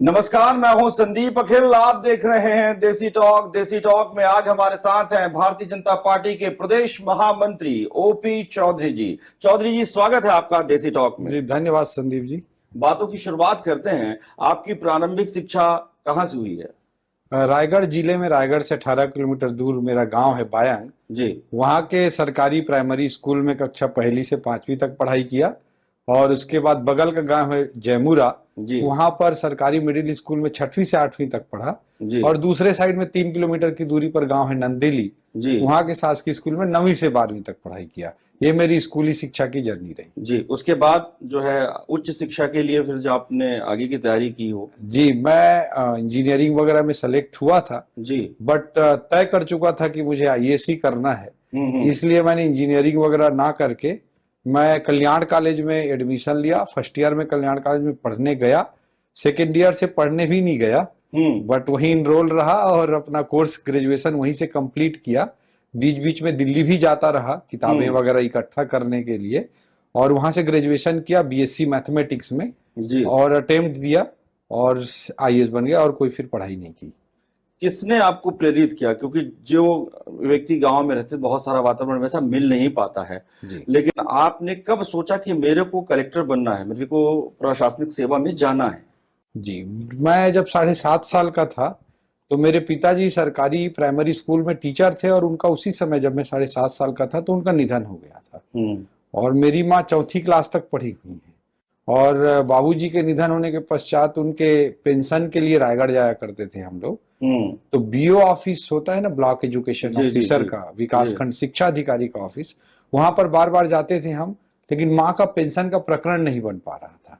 नमस्कार, मैं हूं संदीप अखिल। आप देख रहे हैं देसी टॉक। देसी टॉक में आज हमारे साथ हैं भारतीय जनता पार्टी के प्रदेश महामंत्री ओपी चौधरी जी। चौधरी जी, स्वागत है आपका देसी टॉक में। जी धन्यवाद संदीप जी। बातों की शुरुआत करते हैं। आपकी प्रारंभिक शिक्षा कहाँ से हुई है? रायगढ़ जिले में रायगढ़ से 18 किलोमीटर दूर मेरा गांव है बायंग जी। वहां के सरकारी प्राइमरी स्कूल में कक्षा 1 से 5वीं तक पढ़ाई किया और उसके बाद बगल का गांव है जयमुरा, वहां पर सरकारी मिडिल स्कूल में 6वीं से 8वीं तक पढ़ा। और दूसरे साइड में 3 किलोमीटर की दूरी पर गांव है नंदेली, वहां के शासकीय स्कूल में 9वीं से 12वीं तक पढ़ाई किया। ये मेरी स्कूली शिक्षा की जर्नी रही। जी, उसके बाद जो है उच्च शिक्षा के लिए फिर जो आपने आगे की तैयारी की हो? जी, मैं इंजीनियरिंग वगैरह में सेलेक्ट हुआ था जी, बट तय कर चुका था कि मुझे आईएएस ही करना है। इसलिए मैंने इंजीनियरिंग वगैरह ना करके मैं कल्याण कॉलेज में एडमिशन लिया। फर्स्ट ईयर में कल्याण कॉलेज में पढ़ने गया, सेकेंड ईयर से पढ़ने भी नहीं गया बट वहीं इनरोल रहा और अपना कोर्स ग्रेजुएशन वहीं से कंप्लीट किया। बीच बीच में दिल्ली भी जाता रहा किताबें वगैरह इकट्ठा करने के लिए और वहां से ग्रेजुएशन किया बीएससी मैथमेटिक्स में जी। और अटेम्प्ट दिया और आईएएस बन गया और कोई फिर पढ़ाई नहीं की। किसने आपको प्रेरित किया? क्योंकि जो व्यक्ति गांव में रहते बहुत सारा वातावरण वैसा मिल नहीं पाता है, लेकिन आपने कब सोचा कि मेरे को कलेक्टर बनना है, मेरे को प्रशासनिक सेवा में जाना है? जी, मैं जब 7.5 साल का था तो मेरे पिताजी सरकारी प्राइमरी स्कूल में टीचर थे और उनका उसी समय जब मैं 7.5 साल का था तो उनका निधन हो गया था। और मेरी माँ 4वीं क्लास तक पढ़ी हुई है और बाबूजी के निधन होने के पश्चात उनके पेंशन के लिए रायगढ़ जाया करते थे हम लोग। तो बीओ ऑफिस होता है ना, ब्लॉक एजुकेशन ऑफिसर का, विकास खंड शिक्षा अधिकारी का ऑफिस, वहां पर बार बार जाते थे हम, लेकिन माँ का पेंशन का प्रकरण नहीं बन पा रहा था।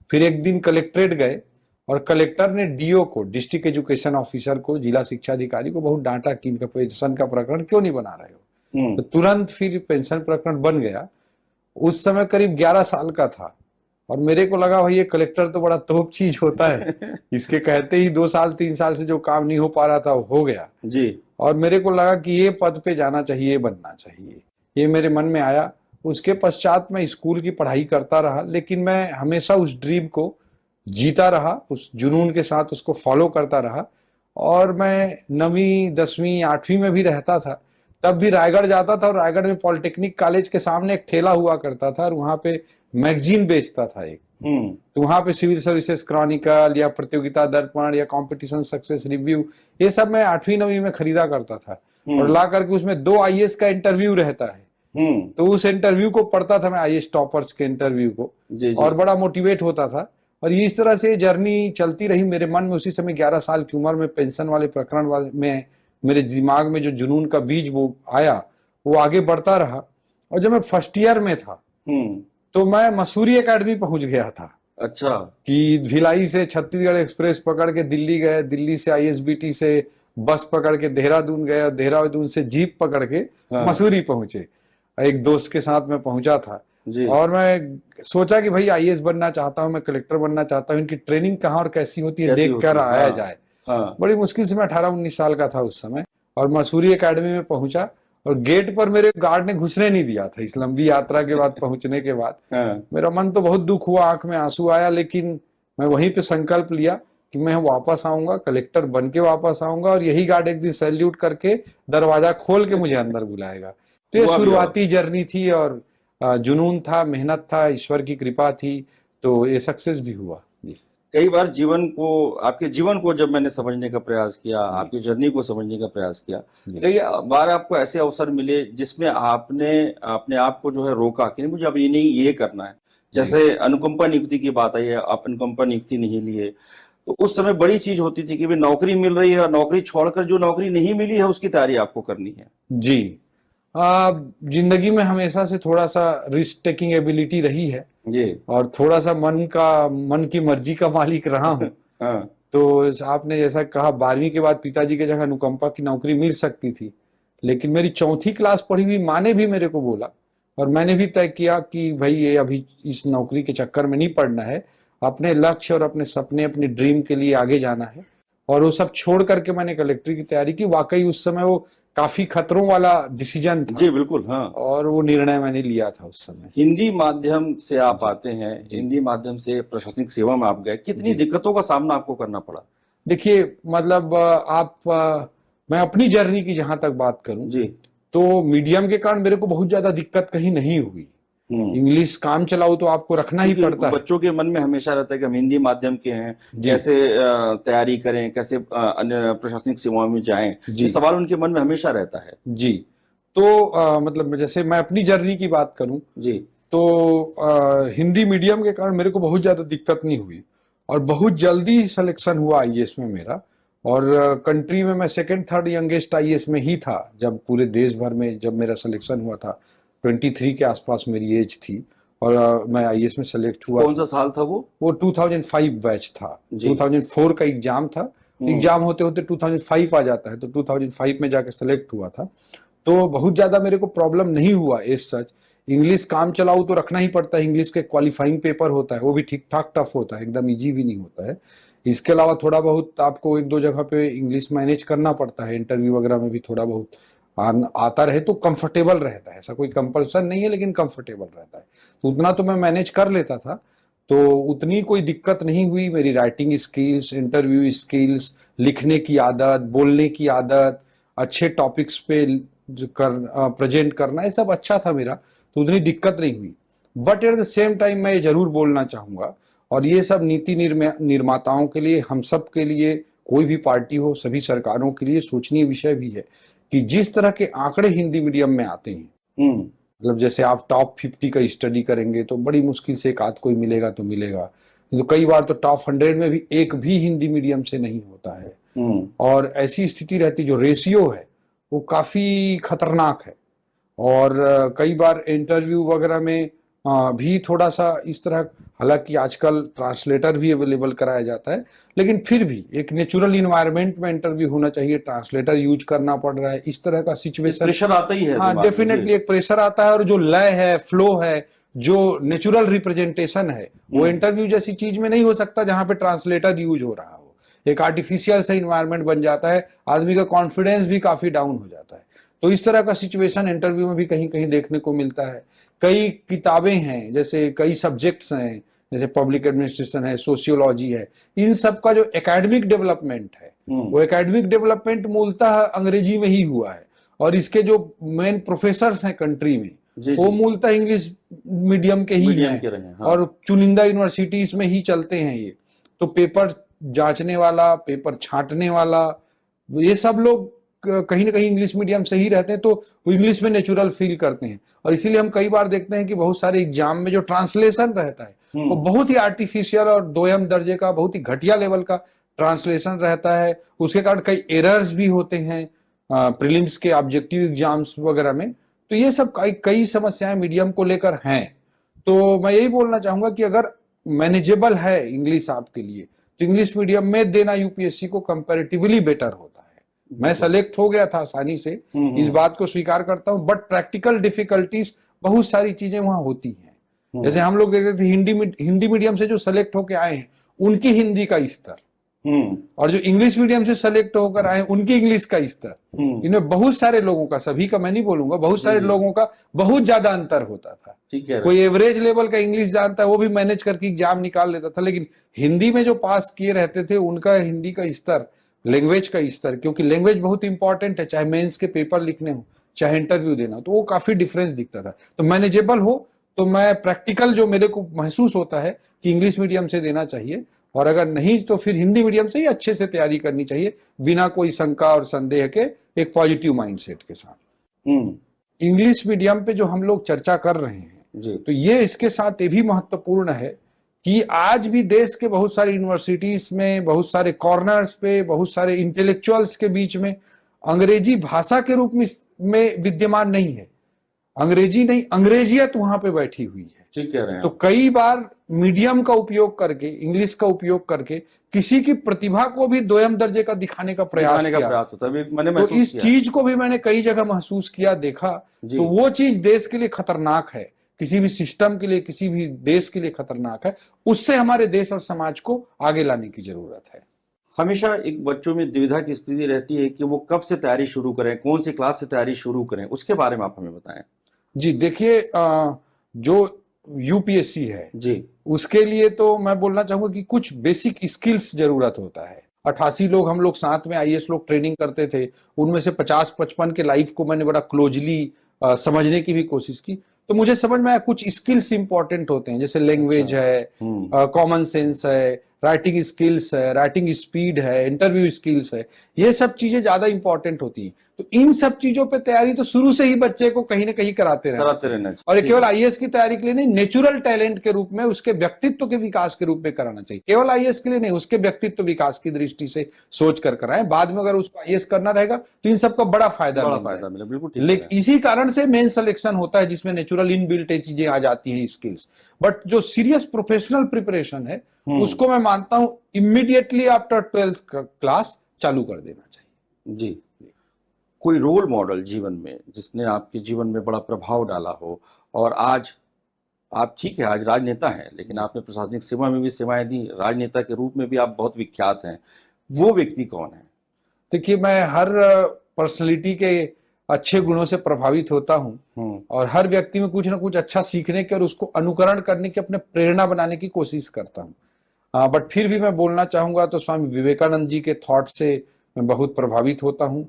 फिर एक दिन कलेक्ट्रेट गए और कलेक्टर ने डीओ को, डिस्ट्रिक्ट एजुकेशन ऑफिसर को, जिला शिक्षा अधिकारी को बहुत डांटा कि इनका पेंशन का प्रकरण क्यों नहीं बना रहे हो। तो तुरंत फिर पेंशन प्रकरण बन गया। उस समय करीब 11 साल का था और मेरे को लगा भाई ये कलेक्टर तो बड़ा तोप चीज होता है, इसके कहते ही 2 साल 3 साल से जो काम नहीं हो पा रहा था वो हो गया जी। और मेरे को लगा कि ये पद पे जाना चाहिए, बनना चाहिए, ये मेरे मन में आया। उसके पश्चात मैं स्कूल की पढ़ाई करता रहा, लेकिन मैं हमेशा उस ड्रीम को जीता रहा, उस जुनून के साथ उसको फॉलो करता रहा। और मैं 9वीं 10वीं 8वीं में भी रहता था, तब भी रायगढ़ जाता था और रायगढ़ में पॉलिटेक्निक कॉलेज के सामने एक ठेला हुआ करता था और वहां पे मैगजीन बेचता था एक। तो वहां पे सिविल सर्विसेज क्रॉनिकल या प्रतियोगिता दर्पण या कंपटीशन सक्सेस रिव्यू, ये सब मैं 8वीं 9वीं में खरीदा करता था और ला करके उसमें 2 आईएएस का इंटरव्यू रहता है, तो उस इंटरव्यू को पढ़ता था मैं, आईएएस टॉपर्स के इंटरव्यू को, और बड़ा मोटिवेट होता था। और इस तरह से जर्नी चलती रही मेरे मन में। उसी समय 11 साल की उम्र में पेंशन वाले प्रकरण वाले में मेरे दिमाग में जो जुनून का बीज वो आया, वो आगे बढ़ता रहा। और जब मैं फर्स्ट ईयर में था तो मैं मसूरी एकेडमी पहुंच गया था। अच्छा। कि भिलाई से छत्तीसगढ़ एक्सप्रेस पकड़ के दिल्ली गए, दिल्ली से आईएसबीटी से बस पकड़ के देहरादून गए और देहरादून से जीप पकड़ के मसूरी पहुंचे। एक दोस्त के साथ मैं पहुंचा था और मैं सोचा कि भाई आईएएस बनना चाहता हूं, मैं कलेक्टर बनना चाहता हूं, इनकी ट्रेनिंग कहाँ और कैसी होती है देख कर आया जाए। बड़ी मुश्किल से मैं 18-19 साल का था उस समय और मसूरी एकेडमी में पहुंचा और गेट पर मेरे गार्ड ने घुसने नहीं दिया था। इस लंबी यात्रा के बाद पहुंचने के बाद मेरा मन तो बहुत दुख हुआ, आंख में आंसू आया, लेकिन मैं वहीं पे संकल्प लिया कि मैं वापस आऊंगा, कलेक्टर बन के वापस आऊंगा और यही गार्ड एक दिन सैल्यूट करके दरवाजा खोल के मुझे अंदर बुलाएगा। तो ये शुरुआती जर्नी थी और जुनून था, मेहनत था, ईश्वर की कृपा थी, तो ये सक्सेस भी हुआ। कई बार आपके जीवन को जब मैंने समझने का प्रयास किया, आपकी जर्नी को समझने का प्रयास किया, कई बार आपको ऐसे अवसर मिले जिसमें आपने अपने आप को जो है रोका कि मुझे अब ये नहीं, ये करना है। जैसे अनुकंपा नियुक्ति की बात आई है, आप अनुकंपा नियुक्ति नहीं लिए, तो उस समय बड़ी चीज होती थी कि भाई नौकरी मिल रही है और नौकरी छोड़कर जो नौकरी नहीं मिली है उसकी तैयारी आपको करनी है। जी, जिंदगी में हमेशा से थोड़ा सा रिस्क टेकिंग एबिलिटी रही है और थोड़ा सा मन की मर्जी का मालिक रहा हूँ। तो आपने जैसा कहा 12वीं के बाद पिताजी के जगह अनुकंपा की नौकरी मिल सकती थी, लेकिन मेरी 4वीं क्लास पढ़ी हुई माँ ने भी मेरे को बोला और मैंने भी तय किया कि भाई ये अभी इस नौकरी के चक्कर में नहीं पड़ना है, अपने लक्ष्य और अपने सपने, अपने ड्रीम के लिए आगे जाना है। और वो सब छोड़ करके मैंने कलेक्ट्री की तैयारी की। वाकई उस समय वो काफी खतरों वाला डिसीजन था। जी बिल्कुल, हाँ। और वो निर्णय मैंने लिया था उस समय। हिंदी माध्यम से आप आते हैं, जी। हिंदी माध्यम से प्रशासनिक सेवा में आप गए, कितनी जी। दिक्कतों का सामना आपको करना पड़ा? देखिए, मतलब मैं अपनी जर्नी की जहां तक बात करूं, जी। तो मीडियम के कारण मेरे को बहुत ज्यादा दिक्कत कहीं नहीं हुई। इंग्लिश काम चलाओ तो आपको रखना ही क्योंकि पड़ता है। बच्चों के मन में हमेशा रहता है कि हम हिंदी माध्यम के हैं, जी। कैसे तैयारी करें, कैसे अन्य प्रशासनिक सेवाओं में जाएं, जी। ये सवाल उनके मन में हमेशा रहता है। जी। तो मतलब जैसे मैं अपनी जर्नी की बात करूं, जी। तो हिंदी मीडियम के कारण मेरे को बहुत ज्यादा दिक्कत नहीं हुई और बहुत जल्दी सिलेक्शन हुआ आईएएस में मेरा। और कंट्री में मैं सेकंड थर्ड यंगेस्ट आईएएस में ही था जब पूरे देश भर में जब मेरा सिलेक्शन हुआ था। 23 के आसपास मेरी एज थी और मैं आईएएस में सेलेक्ट हुआ। कौन सा साल था वो? 2005 बैच था। जी। 2004 का एग्जाम था। एग्जाम होते होते 2005 आ जाता है, तो 2005 में जाकर सेलेक्ट हुआ था। तो बहुत ज्यादा मेरे को प्रॉब्लम नहीं हुआ एज सच। इंग्लिश काम चलाओ तो रखना ही पड़ता है। इंग्लिश के क्वालिफाइंग पेपर होता है, वो भी ठीक ठाक टफ होता है, एकदम इजी भी नहीं होता है। इसके अलावा थोड़ा बहुत आपको एक दो जगह पे इंग्लिश मैनेज करना पड़ता है, इंटरव्यू वगैरह में भी थोड़ा बहुत आता रहे तो कंफर्टेबल रहता है। ऐसा कोई कंपल्सन नहीं है, लेकिन कंफर्टेबल रहता है, तो उतना तो मैं मैनेज कर लेता था। तो उतनी कोई दिक्कत नहीं हुई। मेरी राइटिंग स्किल्स, इंटरव्यू स्किल्स, लिखने की आदत, बोलने की आदत, अच्छे टॉपिक्स पे प्रेजेंट करना, ये सब अच्छा था मेरा, तो उतनी दिक्कत नहीं हुई। But at the same time मैं ये जरूर बोलना चाहूंगा, और ये सब नीति निर्माताओं के लिए, हम सब के लिए, कोई भी पार्टी हो, सभी सरकारों के लिए सोचनीय विषय भी है कि जिस तरह के आंकड़े हिंदी मीडियम में आते हैं, मतलब जैसे आप टॉप 50 का स्टडी करेंगे तो बड़ी मुश्किल से एक आध कोई मिलेगा तो मिलेगा, तो कई बार तो टॉप 100 में भी एक भी हिंदी मीडियम से नहीं होता है। और ऐसी स्थिति रहती, जो रेशियो है वो काफी खतरनाक है। और कई बार इंटरव्यू वगैरह में भी थोड़ा सा इस तरह, हालांकि आजकल ट्रांसलेटर भी अवेलेबल कराया जाता है, लेकिन फिर भी एक नेचुरल इन्वायरमेंट में इंटरव्यू होना चाहिए। ट्रांसलेटर यूज करना पड़ रहा है, इस तरह का सिचुएशन, प्रेशर आता ही है। हाँ, डेफिनेटली एक प्रेशर आता है। और जो लय है, फ्लो है, जो नेचुरल रिप्रेजेंटेशन है, वो इंटरव्यू जैसी चीज में नहीं हो सकता जहां पे ट्रांसलेटर यूज हो रहा हो। एक आर्टिफिशियल से इन्वायरमेंट बन जाता है, आदमी का कॉन्फिडेंस भी काफी डाउन हो जाता है। तो इस तरह का सिचुएशन इंटरव्यू में भी कहीं कहीं देखने को मिलता है। कई किताबें हैं, जैसे कई सब्जेक्ट्स हैं, जैसे पब्लिक एडमिनिस्ट्रेशन है, सोशियोलॉजी है, इन सब का जो एकेडमिक डेवलपमेंट है, वो एकेडमिक डेवलपमेंट मूलतः अंग्रेजी में ही हुआ है। और इसके जो मेन प्रोफेसर्स हैं कंट्री में, वो मूलतः इंग्लिश मीडियम के ही हैं, हाँ। और चुनिंदा यूनिवर्सिटीज में ही चलते हैं ये। तो पेपर जांचने वाला, पेपर छांटने वाला, ये सब लोग कहीं ना कहीं इंग्लिश मीडियम से ही रहते हैं, तो वो इंग्लिश में नेचुरल फील करते हैं। और इसीलिए हम कई बार देखते हैं कि बहुत सारे एग्जाम में जो ट्रांसलेशन रहता है वो बहुत ही आर्टिफिशियल और दोयम दर्जे का, बहुत ही घटिया लेवल का ट्रांसलेशन रहता है। उसके कारण कई एरर्स भी होते हैं प्रीलिम्स के ऑब्जेक्टिव एग्जाम्स वगैरह में। तो ये सब कई समस्याएं मीडियम को लेकर हैं। तो मैं यही बोलना चाहूंगा कि अगर मैनेजेबल है इंग्लिश आपके लिए, तो इंग्लिश मीडियम में देना यूपीएससी को कंपैरेटिवली बेटर होता है। मैं सेलेक्ट हो गया था आसानी से, इस बात को स्वीकार करता हूं, बट प्रैक्टिकल डिफिकल्टीज बहुत सारी चीजें वहां होती हैं। जैसे हम लोग देखते थे हिंदी मीडियम से जो सेलेक्ट होकर आए हैं उनकी हिंदी का स्तर, और जो इंग्लिश मीडियम से सेलेक्ट होकर आए उनकी इंग्लिश का स्तर, इनमें बहुत सारे लोगों का, सभी का मैं नहीं बोलूंगा, बहुत सारे लोगों का बहुत ज्यादा अंतर होता था। कोई एवरेज लेवल का इंग्लिश जानता है, वो भी मैनेज करके एग्जाम निकाल लेता था, लेकिन हिंदी में जो पास किए रहते थे उनका हिंदी का स्तर, लैंग्वेज का स्तर, क्योंकि लैंग्वेज बहुत इंपॉर्टेंट है, चाहे मेंस के पेपर लिखने हो, चाहे इंटरव्यू देना हो, तो वो काफी डिफरेंस दिखता था। तो मैनेजेबल हो तो मैं प्रैक्टिकल जो मेरे को महसूस होता है कि इंग्लिश मीडियम से देना चाहिए, और अगर नहीं तो फिर हिंदी मीडियम से ही अच्छे से तैयारी करनी चाहिए, बिना कोई शंका और संदेह के, एक पॉजिटिव माइंडसेट के साथ। इंग्लिश मीडियम पे जो हम लोग चर्चा कर रहे हैं, तो ये इसके साथ ये भी महत्वपूर्ण है कि आज भी देश के बहुत सारे यूनिवर्सिटीज में, बहुत सारे कॉर्नर्स पे, बहुत सारे इंटेलेक्चुअल्स के बीच में अंग्रेजी भाषा के रूप में विद्यमान नहीं है। अंग्रेजी नहीं, अंग्रेजियत वहां पे बैठी हुई है। ठीक कह रहे हैं। तो कई बार मीडियम का उपयोग करके, इंग्लिश का उपयोग करके किसी की प्रतिभा को भी दोयम दर्जे का दिखाने का प्रयास किया होता है। मैंने तो इस चीज को भी मैंने कई जगह महसूस किया, देखा। तो वो चीज देश के लिए खतरनाक है, किसी भी सिस्टम के लिए, किसी भी देश के लिए खतरनाक है। उससे हमारे देश और समाज को आगे लाने की जरूरत है। हमेशा एक बच्चों में दुविधा की स्थिति रहती है कि वो कब से तैयारी शुरू करें, कौन सी क्लास से तैयारी शुरू करें, उसके बारे में आप हमें बताएं। जी देखिए, जो यूपीएससी है जी। उसके लिए तो मैं बोलना चाहूंगा कि कुछ बेसिक स्किल्स जरूरत होता है। 88 लोग हम लोग साथ में आईएएस लोग ट्रेनिंग करते थे, उनमें से 50-55 के लाइफ को मैंने बड़ा क्लोजली समझने की भी कोशिश की। तो मुझे समझ में आया कुछ स्किल्स इंपॉर्टेंट होते हैं, जैसे लैंग्वेज अच्छा। है, कॉमन सेंस है, राइटिंग स्किल्स है, राइटिंग स्पीड है, इंटरव्यू स्किल्स है, ये सब चीजें ज्यादा इंपॉर्टेंट होती हैं। तो इन सब चीजों पे तैयारी तो शुरू से ही बच्चे को कहीं ना कहीं कराते रहना चाहिए। और ये ठीक केवल है। आईएएस की तैयारी के लिए नहीं, नेचुरल टैलेंट के रूप में, उसके व्यक्तित्व के विकास के रूप में कराना चाहिए। केवल आईएएस के लिए नहीं, उसके व्यक्तित्व विकास की दृष्टि से सोच कर कराएं। बाद में अगर उसको आईएएस करना रहेगा तो इन सबका बड़ा फायदा मिले, बिल्कुल ठीक है। लेकिन इसी कारण से मेन सिलेक्शन होता है, जिसमें नेचुरल इनबिल्ट चीजें आ जाती हैं, स्किल्स। बट जो सीरियस प्रोफेशनल प्रिपरेशन है उसको मैं मानता हूं इमीडिएटली आफ्टर 12th क्लास चालू कर देना चाहिए। जी। कोई रोल मॉडल जीवन में जिसने आपके जीवन में बड़ा प्रभाव डाला हो, और आज आप, ठीक है, आज राजनेता हैं, लेकिन आपने प्रशासनिक सेवा में भी सेवाएं दी, राजनेता के रूप में भी आप बहुत विख्यात हैं, वो व्यक्ति कौन है? देखिए, मैं हर पर्सनालिटी के अच्छे गुणों से प्रभावित होता हूं और हर व्यक्ति में कुछ ना कुछ अच्छा सीखने के और उसको अनुकरण करने की, अपने प्रेरणा बनाने की कोशिश करता हूं। बट फिर भी मैं बोलना चाहूंगा तो स्वामी विवेकानंद जी के थॉट से मैं बहुत प्रभावित होता हूं।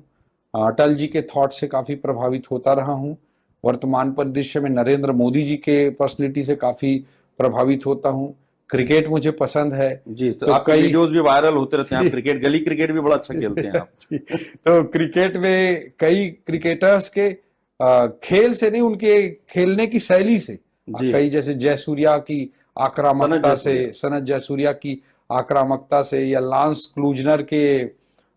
अटल जी के थॉट से काफी प्रभावित होता रहा हूं। वर्तमान परिदृश्य में नरेंद्र मोदी जी के पर्सनैलिटी से काफी प्रभावित होता हूं। क्रिकेट मुझे पसंद है। जी सर, तो आपके कई वीडियोस भी वायरल होते रहते हैं, आप क्रिकेट, गली क्रिकेट भी बड़ा अच्छा खेलते हैं आप। तो क्रिकेट में कई क्रिकेटर्स के खेल से नहीं, उनके खेलने की शैली से, जी। कई जैसे जयसूर्या की आक्रामकता सनत से, जयसूर्या। सनत जयसूर्या की आक्रामकता से, या लांस क्लूजनर के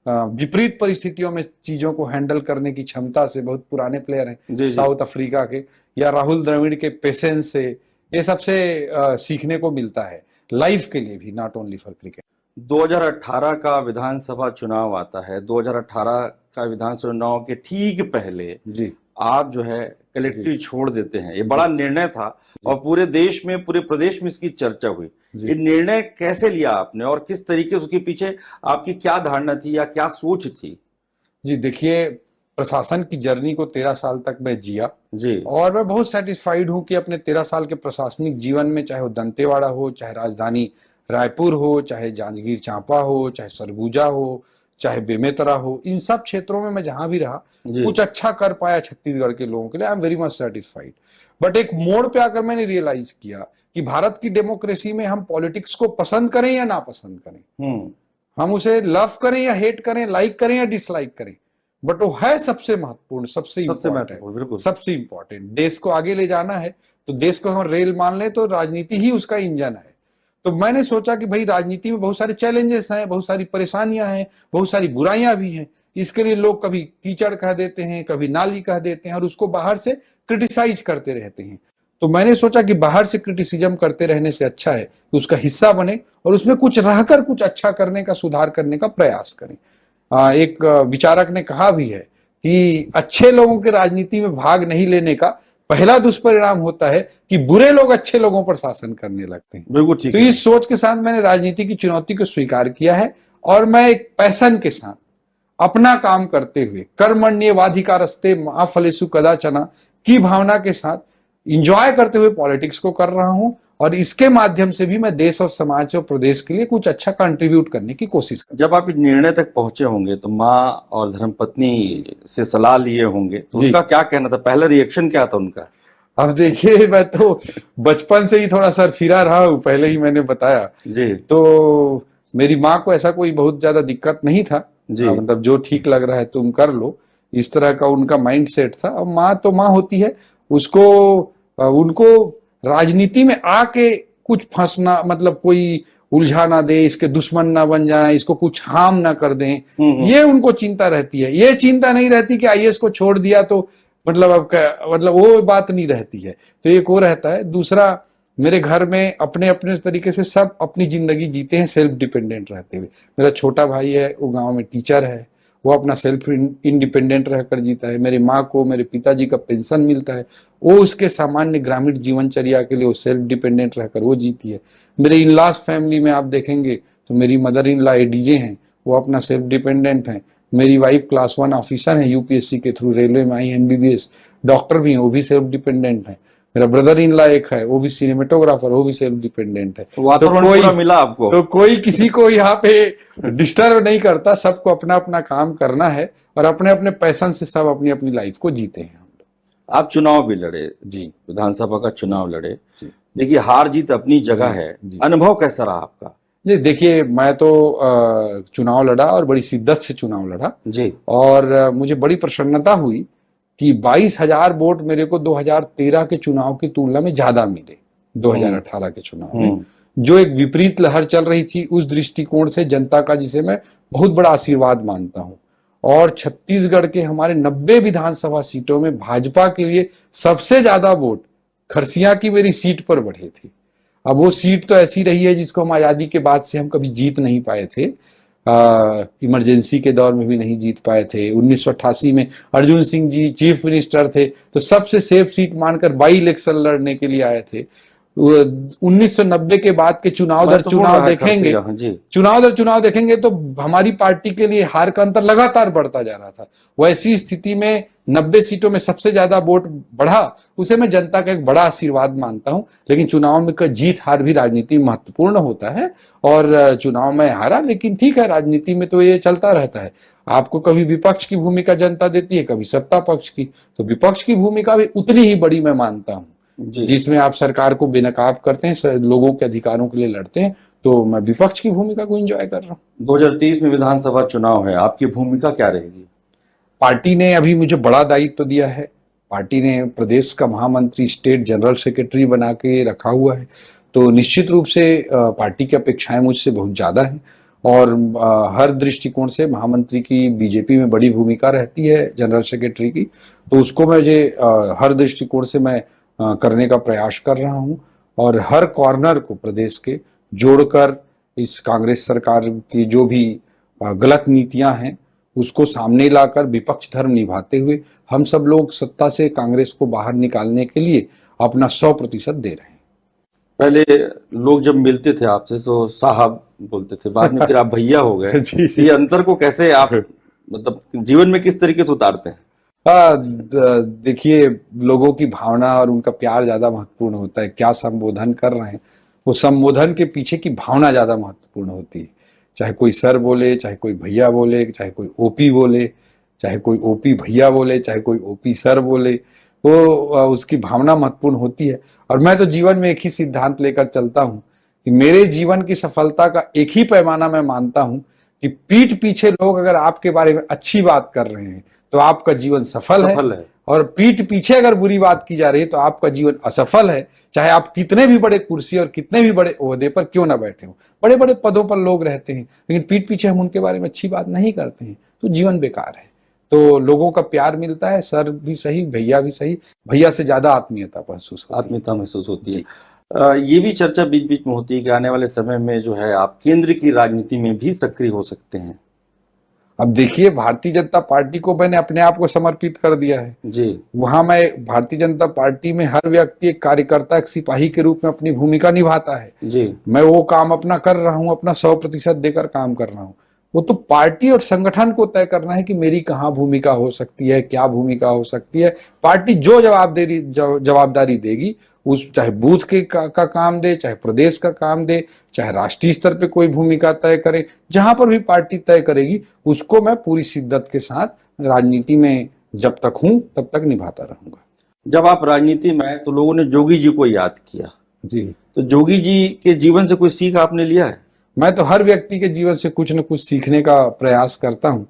विपरीत परिस्थितियों में चीजों को हैंडल करने की क्षमता से, बहुत पुराने प्लेयर हैं जी जी। साउथ अफ्रीका के, या राहुल द्रविड़ के पेशेंस से, ये सबसे सीखने को मिलता है लाइफ के लिए भी, नॉट ओनली फॉर क्रिकेट। 2018 का विधानसभा चुनाव आता है। 2018 का विधानसभा चुनाव के ठीक पहले जी आप जो है कलेक्टिव छोड़ देते हैं, ये बड़ा निर्णय था और पूरे देश में, पूरे प्रदेश में इसकी चर्चा हुई। ये निर्णय कैसे लिया आपने और किस तरीके से, उसके पीछे आपकी क्या धारणा थी या क्या सोच थी? जी देखिए, प्रशासन की जर्नी को 13 साल तक मैं जिया जी। और मैं बहुत सेटिस्फाइड हूं कि अपने 13 साल के प्रशासनिक जीवन में, चाहे वो दंतेवाड़ा हो, चाहे राजधानी रायपुर हो, चाहे जांजगीर चांपा हो, चाहे सरगुजा हो, चाहे बेमेतरा हो, इन सब क्षेत्रों में मैं जहां भी रहा कुछ अच्छा कर पाया छत्तीसगढ़ के लोगों के लिए। I am very much satisfied. But एक मोड़ पे आकर मैंने रियलाइज किया कि भारत की डेमोक्रेसी में हम पॉलिटिक्स को पसंद करें या ना पसंद करें, हम उसे लव करें या हेट करें, लाइक करें या डिसलाइक करें, बट वो है सबसे महत्वपूर्ण, सबसे इम्पोर्टेंट, सबसे इम्पोर्टेंट। देश को आगे ले जाना है तो देश को हम रेल मान लें तो राजनीति ही उसका इंजन है। तो मैंने सोचा कि भाई, राजनीति में बहुत सारे चैलेंजेस हैं, बहुत सारी परेशानियां हैं, बहुत सारी बुराइयां भी हैं। इसके लिए लोग कभी कीचड़ कह देते हैं, कभी नाली कह देते हैं और उसको बाहर से क्रिटिसाइज करते रहते हैं। तो मैंने सोचा कि बाहर से क्रिटिसिज्म करते रहने से अच्छा है कि उसका हिस्सा बने और उसमें कुछ रहकर कुछ अच्छा करने का, सुधार करने का प्रयास करें। एक विचारक ने कहा भी है कि अच्छे लोगों के राजनीति में भाग नहीं लेने का पहला दुष्परिणाम होता है कि बुरे लोग अच्छे लोगों पर शासन करने लगते हैं। बिल्कुल ठीक तो इस सोच के साथ मैंने राजनीति की चुनौती को स्वीकार किया है और मैं एक पैशन के साथ अपना काम करते हुए, कर्मण्येवाधिकारस्ते मा फलेषु कदाचन की भावना के साथ इंजॉय करते हुए पॉलिटिक्स को कर रहा हूं और इसके माध्यम से भी मैं देश और समाज और प्रदेश के लिए कुछ अच्छा कंट्रीब्यूट करने की कोशिश कर। जब आप इस निर्णय तक पहुंचे होंगे तो माँ और धर्मपत्नी से सलाह लिए होंगे, तो उनका क्या कहना था? पहला रिएक्शन क्या था उनका? अब देखिए, मैं तो बचपन से ही थोड़ा सरफिरा रहा हूं, पहले ही मैंने बताया जी। तो मेरी माँ को ऐसा कोई बहुत ज्यादा दिक्कत नहीं था जी। मतलब जो ठीक लग रहा है तुम कर लो, इस तरह का उनका माइंड सेट था। और माँ तो माँ होती है, उसको उनको राजनीति में आके कुछ फंसना, मतलब कोई उलझा ना दे, इसके दुश्मन ना बन जाए, इसको कुछ हार्म ना कर दें, ये उनको चिंता रहती है। ये चिंता नहीं रहती कि आईएएस को छोड़ दिया तो मतलब अब मतलब वो बात नहीं रहती है। तो एक वो रहता है। दूसरा, मेरे घर में अपने अपने तरीके से सब अपनी जिंदगी जीते हैं, सेल्फ डिपेंडेंट रहते हुए। मेरा छोटा भाई है, वो गांव में टीचर है, वो अपना सेल्फ इंडिपेंडेंट रहकर जीता है। मेरी माँ को मेरे पिताजी का पेंशन मिलता है, वो उसके सामान्य ग्रामीण जीवनचर्या के लिए वो सेल्फ डिपेंडेंट रहकर वो जीती है। मेरे इन लॉज फैमिली में आप देखेंगे तो मेरी मदर इन लॉ एडीजे हैं, वो अपना सेल्फ डिपेंडेंट हैं। मेरी वाइफ क्लास 1 ऑफिसर है, यूपीएससी के थ्रू रेलवे में आई, एमबीबीएस डॉक्टर भी हैं, वो भी सेल्फ डिपेंडेंट है। मेरा ब्रदर इन लॉ एक है, वो भी सिनेमेटोग्राफर, वो भी सेल्फ डिपेंडेंट है। वातावरण पूरा मिला आपको। तो कोई किसी को यहाँ पे डिस्टर्ब नहीं करता, सबको अपना अपना काम करना है और अपने अपने पैशन से सब अपनी अपनी लाइफ को जीते हैं। आप चुनाव भी लड़े जी, विधानसभा का चुनाव लड़े। जी, देखिए हार जीत अपनी जगह जी, है, जी। अनुभव कैसा रहा आपका? ये देखिए, मैं तो चुनाव लड़ा और बड़ी शिद्दत से चुनाव लड़ा जी। और मुझे बड़ी प्रसन्नता हुई कि 22,000 वोट मेरे को 2013 के चुनाव की तुलना में ज्यादा मिले 2018 के चुनाव में। जो एक विपरीत लहर चल रही थी, उस दृष्टिकोण से जनता का, जिसे मैं बहुत बड़ा आशीर्वाद मानता हूं। और छत्तीसगढ़ के हमारे 90 विधानसभा सीटों में भाजपा के लिए सबसे ज्यादा वोट खरसिया की मेरी सीट पर बढ़े थे। अब वो सीट तो ऐसी रही है जिसको हम आजादी के बाद से हम कभी जीत नहीं पाए थे, इमरजेंसी के दौर में भी नहीं जीत पाए थे। 1988 में अर्जुन सिंह जी चीफ मिनिस्टर थे तो सबसे सेफ सीट मानकर बाई इलेक्शन लड़ने के लिए आए थे। 1990 के बाद के चुनाव दर चुनाव देखेंगे, चुनाव दर चुनाव देखेंगे तो हमारी पार्टी के लिए हार का अंतर लगातार बढ़ता जा रहा था। वैसी स्थिति में 90 सीटों में सबसे ज्यादा वोट बढ़ा, उसे मैं जनता का एक बड़ा आशीर्वाद मानता हूं। लेकिन चुनाव में जीत हार भी राजनीति में महत्वपूर्ण होता है और चुनाव में हारा, लेकिन ठीक है, राजनीति में तो ये चलता रहता है। आपको कभी विपक्ष की भूमिका जनता देती है, कभी सत्ता पक्ष की, तो विपक्ष की भूमिका भी उतनी ही बड़ी मैं मानता हूं, जिसमें आप सरकार को बेनकाब करते हैं, लोगों के अधिकारों के लिए लड़ते हैं। तो मैं विपक्ष की भूमिका को एंजॉय कर रहा हूँ। 2023 में विधानसभा चुनाव है, आपकी भूमिका क्या रहेगी? पार्टी ने अभी मुझे बड़ा दायित्व दिया है। पार्टी ने प्रदेश का महामंत्री, स्टेट जनरल सेक्रेटरी बना के रखा हुआ है, तो निश्चित रूप से पार्टी की अपेक्षाएं मुझसे बहुत ज्यादा हैं और हर दृष्टिकोण से महामंत्री की बीजेपी में बड़ी भूमिका रहती है, जनरल सेक्रेटरी की, तो उसको मुझे हर दृष्टिकोण से मैं करने का प्रयास कर रहा हूं और हर कॉर्नर को प्रदेश के जोड़कर इस कांग्रेस सरकार की जो भी गलत नीतियां हैं उसको सामने लाकर विपक्ष धर्म निभाते हुए हम सब लोग सत्ता से कांग्रेस को बाहर निकालने के लिए अपना 100% दे रहे हैं। पहले लोग जब मिलते थे आपसे तो साहब बोलते थे, बाद में फिर आप भैया हो गए। ये अंतर को कैसे आप मतलब जीवन में किस तरीके से उतारते हैं? देखिए, लोगों की भावना और उनका प्यार ज्यादा महत्वपूर्ण होता है। क्या संबोधन कर रहे हैं, वो संबोधन के पीछे की भावना ज्यादा महत्वपूर्ण होती है। चाहे कोई सर बोले, चाहे कोई भैया बोले, चाहे कोई ओपी बोले, चाहे कोई ओपी भैया बोले, चाहे कोई ओपी सर बोले, वो उसकी भावना महत्वपूर्ण होती है। और मैं तो जीवन में एक ही सिद्धांत लेकर चलता हूं कि मेरे जीवन की सफलता का एक ही पैमाना मैं मानता हूं कि पीठ पीछे लोग अगर आपके बारे में अच्छी बात कर रहे हैं तो आपका जीवन सफल है और पीठ पीछे अगर बुरी बात की जा रही है तो आपका जीवन असफल है। चाहे आप कितने भी बड़े कुर्सी और कितने भी बड़े ओहदे पर क्यों ना बैठे हो, बड़े बड़े पदों पर लोग रहते हैं, लेकिन पीठ पीछे हम उनके बारे में अच्छी बात नहीं करते हैं तो जीवन बेकार है। तो लोगों का प्यार मिलता है, सर भी सही, भैया भी सही, भैया से ज्यादा आत्मीयता महसूस होती है। ये भी चर्चा बीच बीच में होती है कि आने वाले समय में जो है आप केंद्र की राजनीति में भी सक्रिय हो सकते हैं। अब देखिए, भारतीय जनता पार्टी को मैंने अपने आप को समर्पित कर दिया है जी। वहां मैं भारतीय जनता पार्टी में हर व्यक्ति एक कार्यकर्ता, एक सिपाही के रूप में अपनी भूमिका निभाता है जी। मैं वो काम अपना कर रहा हूं, अपना 100% देकर काम कर रहा हूं। वो तो पार्टी और संगठन को तय करना है कि मेरी कहाँ भूमिका हो सकती है, क्या भूमिका हो सकती है। पार्टी जो जवाबदारी देगी, उस चाहे बूथ के का काम दे, चाहे प्रदेश का काम दे, चाहे राष्ट्रीय स्तर पे कोई भूमिका तय करे, जहां पर भी पार्टी तय करेगी उसको मैं पूरी शिद्दत के साथ राजनीति में जब तक हूं तब तक निभाता रहूंगा। जब आप राजनीति में आए तो लोगों ने जोगी जी को याद किया। जी। तो जोगी जी के जीवन से कोई सीख आपने लिया है? मैं तो हर व्यक्ति के जीवन से कुछ न कुछ सीखने का प्रयास करता हूं।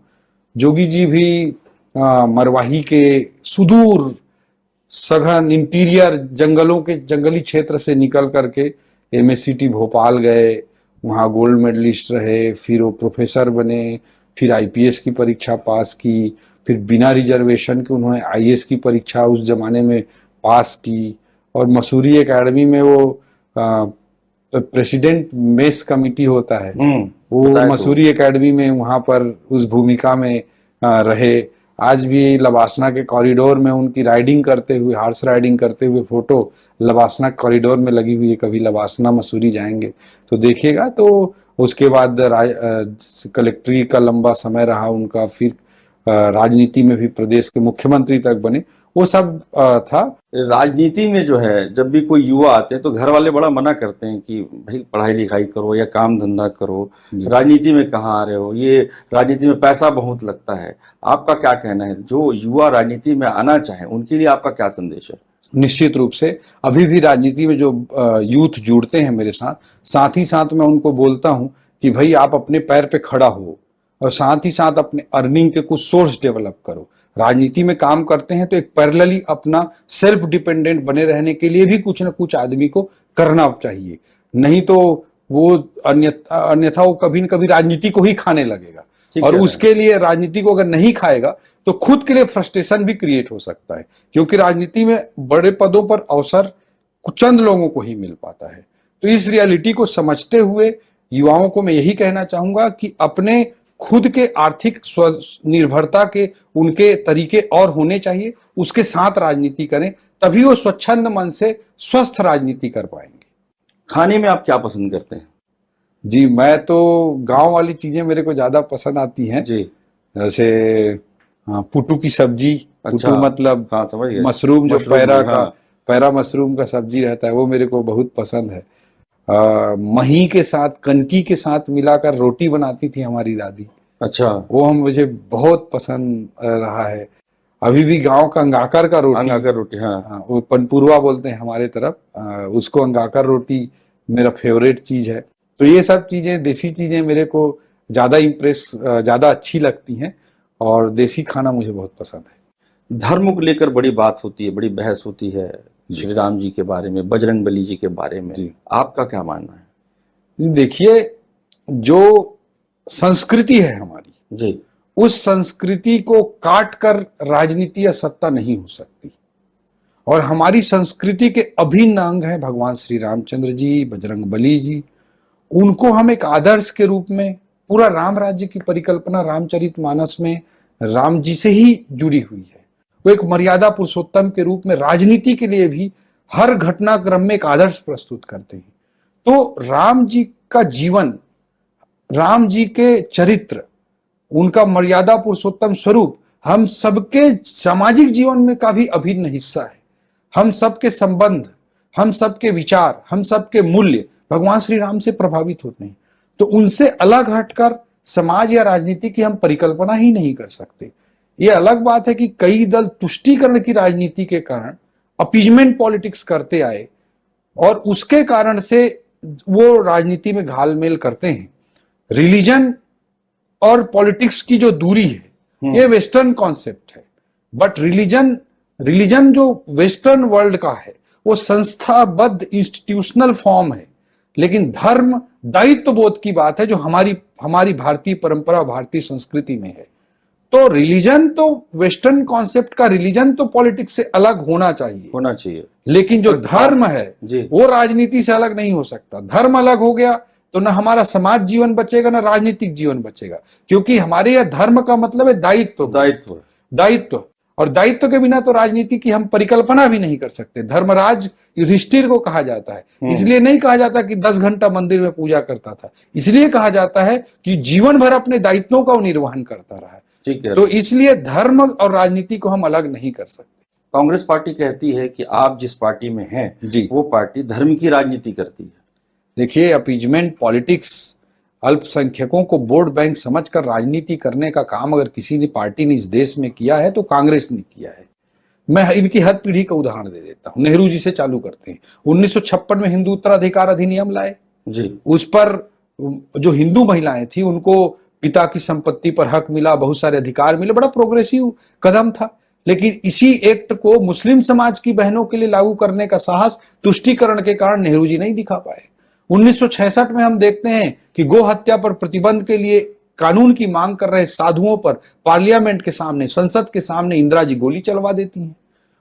जोगी जी भी मरवाही के सुदूर सघन इंटीरियर जंगली क्षेत्र से निकल करके एमएससीटी भोपाल गए, वहाँ गोल्ड मेडलिस्ट रहे, फिर वो प्रोफेसर बने, फिर आईपीएस की परीक्षा पास की, फिर बिना रिजर्वेशन के उन्होंने आईएएस की परीक्षा उस जमाने में पास की और मसूरी एकेडमी में वो प्रेसिडेंट मेस कमिटी होता है, वो मसूरी एकेडमी में वहाँ पर उस भूमिका में रहे। आज भी लबासना के कॉरिडोर में उनकी राइडिंग करते हुए, हॉर्स राइडिंग करते हुए फोटो लबासना कॉरिडोर में लगी हुई है। कभी लबासना मसूरी जाएंगे तो देखिएगा। तो उसके बाद कलेक्ट्री का लंबा समय रहा उनका, फिर राजनीति में भी प्रदेश के मुख्यमंत्री तक बने, वो सब था। राजनीति में जो है जब भी कोई युवा आते हैं तो घर वाले बड़ा मना करते हैं कि भाई पढ़ाई लिखाई करो या काम धंधा करो, राजनीति में कहाँ आ रहे हो, ये राजनीति में पैसा बहुत लगता है। आपका क्या कहना है, जो युवा राजनीति में आना चाहे उनके लिए आपका क्या संदेश है? निश्चित रूप से अभी भी राजनीति में जो यूथ जुड़ते हैं मेरे साथ, साथ ही साथ मैं उनको बोलता हूं कि भाई आप अपने पैर पे खड़ा हो और साथ ही साथ अपने अर्निंग के कुछ सोर्स डेवलप करो। राजनीति में काम करते हैं तो एक पैरेलली अपना सेल्फ डिपेंडेंट बने रहने के लिए भी कुछ न कुछ आदमी को करना चाहिए, नहीं तो वो अन्यथा वो कभी न कभी राजनीति को ही खाने लगेगा। और उसके लिए राजनीति को अगर नहीं खाएगा तो खुद के लिए फ्रस्ट्रेशन भी क्रिएट हो सकता है, क्योंकि राजनीति में बड़े पदों पर अवसर चंद लोगों को ही मिल पाता है। तो इस रियलिटी को समझते हुए युवाओं को मैं यही कहना चाहूंगा कि अपने खुद के आर्थिक स्वनिर्भरता के उनके तरीके और होने चाहिए, उसके साथ राजनीति करें, तभी वो स्वच्छंद मन से स्वस्थ राजनीति कर पाएंगे। खाने में आप क्या पसंद करते हैं? जी, मैं तो गांव वाली चीजें मेरे को ज्यादा पसंद आती हैं जी। जैसे पुटू की सब्जी। अच्छा, पुटू मतलब हाँ समझ गए, मशरूम, जो मशरूम, पैरा हाँ। का पैरा मशरूम का सब्जी रहता है, वो मेरे को बहुत पसंद है। मही के साथ, कनकी के साथ मिलाकर रोटी बनाती थी हमारी दादी। अच्छा, वो हम मुझे बहुत पसंद रहा है। अभी भी गांव का अंगाकर का रोटी, अंगाकर रोटी, हाँ। हाँ, वो पनपुरवा बोलते हैं हमारे तरफ, उसको अंगाकर रोटी मेरा फेवरेट चीज है। तो ये सब चीजें, देसी चीजें मेरे को ज्यादा अच्छी लगती हैं और देसी खाना मुझे बहुत पसंद है। धर्म को लेकर बड़ी बात होती है, बड़ी बहस होती है, श्री राम जी के बारे में, बजरंगबली जी के बारे में, जी। आपका क्या मानना है? जी, देखिए, जो संस्कृति है हमारी, जी, उस संस्कृति को काट कर राजनीति या सत्ता नहीं हो सकती। और हमारी संस्कृति के अभिन्न अंग है भगवान श्री रामचंद्र जी, बजरंगबली जी। उनको हम एक आदर्श के रूप में, पूरा राम राज्य की परिकल्पना रामचरितमानस में राम जी से ही जुड़ी हुई है। वो एक मर्यादा पुरुषोत्तम के रूप में राजनीति के लिए भी हर घटनाक्रम में एक आदर्श प्रस्तुत करते हैं। तो राम जी का जीवन, राम जी के चरित्र, उनका मर्यादा पुरुषोत्तम स्वरूप हम सबके सामाजिक जीवन में का भी अभिन्न हिस्सा है। हम सबके संबंध, हम सबके विचार, हम सबके मूल्य भगवान श्री राम से प्रभावित होते हैं। तो उनसे अलग हटकर समाज या राजनीति की हम परिकल्पना ही नहीं कर सकते। ये अलग बात है कि कई दल तुष्टीकरण की राजनीति के कारण अपीजमेंट पॉलिटिक्स करते आए और उसके कारण से वो राजनीति में घालमेल करते हैं। रिलीजन और पॉलिटिक्स की जो दूरी है, ये वेस्टर्न कॉन्सेप्ट है। बट रिलीजन जो वेस्टर्न वर्ल्ड का है, वो संस्थाबद्ध इंस्टीट्यूशनल फॉर्म है। लेकिन धर्म दायित्व बोध की बात है, जो हमारी भारतीय परंपरा, भारतीय संस्कृति में है। तो रिलीजन तो वेस्टर्न कॉन्सेप्ट का, रिलीजन तो पॉलिटिक्स से अलग होना चाहिए। लेकिन जो धर्म है वो राजनीति से अलग नहीं हो सकता। धर्म अलग हो गया तो ना हमारा समाज जीवन बचेगा, ना राजनीतिक जीवन बचेगा, क्योंकि हमारे यहाँ धर्म का मतलब है दायित्व। और दायित्व के बिना तो राजनीति की हम परिकल्पना भी नहीं कर सकते। धर्मराज युधिष्ठिर को कहा जाता है, इसलिए नहीं कहा जाता कि 10 घंटा मंदिर में पूजा करता था, इसलिए कहा जाता है कि जीवन भर अपने दायित्वों का निर्वहन करता रहा है। ठीक है। तो इसलिए धर्म और राजनीति को हम अलग नहीं कर सकते। कांग्रेस पार्टी कहती है कि आप जिस पार्टी में हैं जी, वो पार्टी धर्म की राजनीति करती है। देखिए, अपीजमेंट पॉलिटिक्स, अल्पसंख्यकों को वोट बैंक समझकर राजनीति करने का काम अगर किसी ने पार्टी ने इस देश में किया है तो कांग्रेस ने किया है। मैं इनकी हर पीढ़ी का उदाहरण दे देता हूं। नेहरू जी से चालू करते हैं। 1956 में हिंदू उत्तराधिकार अधिनियम लाए जी। उस पर जो हिंदू महिलाएं थी उनको पिता की संपत्ति पर हक मिला, बहुत सारे अधिकार मिले, बड़ा प्रोग्रेसिव कदम था। लेकिन इसी एक्ट को मुस्लिम समाज की बहनों के लिए लागू करने का साहस तुष्टीकरण के कारण नेहरू जी नहीं दिखा पाए। 1966 में हम देखते हैं कि गो हत्या पर प्रतिबंध के लिए कानून की मांग कर रहे साधुओं पर पार्लियामेंट के सामने, संसद के सामने इंदिरा जी गोली चलवा देती हैं।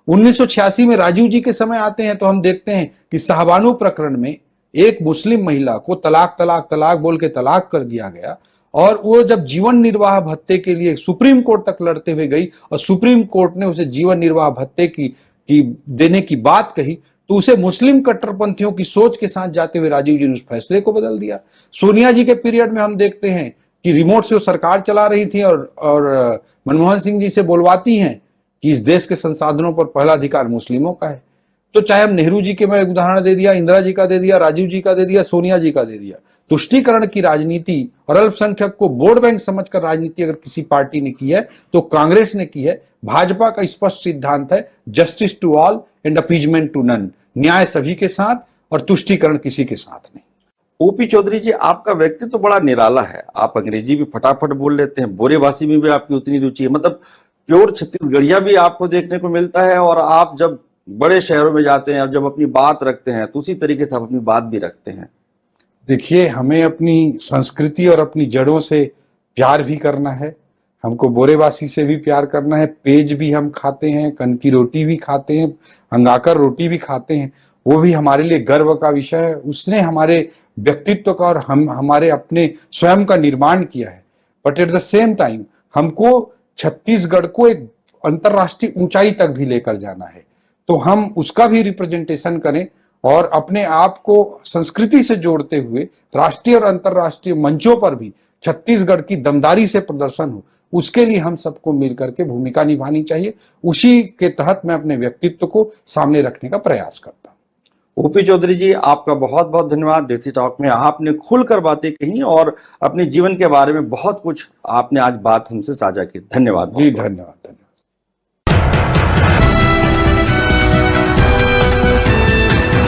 1986 में राजीव जी के समय आते हैं तो हम देखते हैं कि शाहबानो प्रकरण में एक मुस्लिम महिला को तलाक बोल के तलाक कर दिया गया और वो जब जीवन निर्वाह भत्ते के लिए सुप्रीम कोर्ट तक लड़ते हुए गई और सुप्रीम कोर्ट ने उसे जीवन निर्वाह भत्ते की देने की बात कही, तो उसे मुस्लिम कट्टरपंथियों की सोच के साथ जाते हुए राजीव जी ने उस फैसले को बदल दिया। सोनिया जी के पीरियड में हम देखते हैं कि रिमोट से वो सरकार चला रही थी और मनमोहन सिंह जी से बोलवाती हैं कि इस देश के संसाधनों पर पहला अधिकार मुस्लिमों का है। तो चाहे हम नेहरू जी के, मैं एक उदाहरण दे दिया, इंदिरा जी का दे दिया, राजीव जी का दे दिया, सोनिया जी का दे दिया। तुष्टीकरण की राजनीति और अल्पसंख्यक को वोट बैंक समझकर राजनीति अगर किसी पार्टी ने की है तो कांग्रेस ने की है। भाजपा का स्पष्ट सिद्धांत है justice to all and appeasement to none, न्याय सभी के साथ और तुष्टीकरण किसी के साथ नहीं। ओपी चौधरी जी, आपका व्यक्तित्व तो बड़ा निराला है। आप अंग्रेजी भी फटाफट बोल लेते हैं, बोरेबासी में भी आपकी उतनी रुचि है, मतलब प्योर छत्तीसगढ़िया भी आपको देखने को मिलता है। और आप जब बड़े शहरों में जाते हैं और जब अपनी बात रखते हैं तो उसी तरीके से आप अपनी बात भी रखते हैं। देखिए, हमें अपनी संस्कृति और अपनी जड़ों से प्यार भी करना है। हमको बोरेबासी से भी प्यार करना है। पेज भी हम खाते हैं, कन की रोटी भी खाते हैं, अंगाकर रोटी भी खाते हैं। वो भी हमारे लिए गर्व का विषय है। उसने हमारे व्यक्तित्व का और हमारे अपने स्वयं का निर्माण किया है। But at the same time हमको छत्तीसगढ़ को एक अंतर्राष्ट्रीय ऊंचाई तक भी लेकर जाना है। तो हम उसका भी रिप्रेजेंटेशन करें और अपने आप को संस्कृति से जोड़ते हुए राष्ट्रीय और अंतर्राष्ट्रीय मंचों पर भी छत्तीसगढ़ की दमदारी से प्रदर्शन हो, उसके लिए हम सबको मिलकर के भूमिका निभानी चाहिए। उसी के तहत मैं अपने व्यक्तित्व को सामने रखने का प्रयास करता हूँ। ओपी चौधरी जी, आपका बहुत बहुत धन्यवाद। देसी टॉक में आपने खुलकर बातें कही और अपने जीवन के बारे में बहुत कुछ आपने आज बात हमसे साझा की। धन्यवाद जी, धन्यवाद।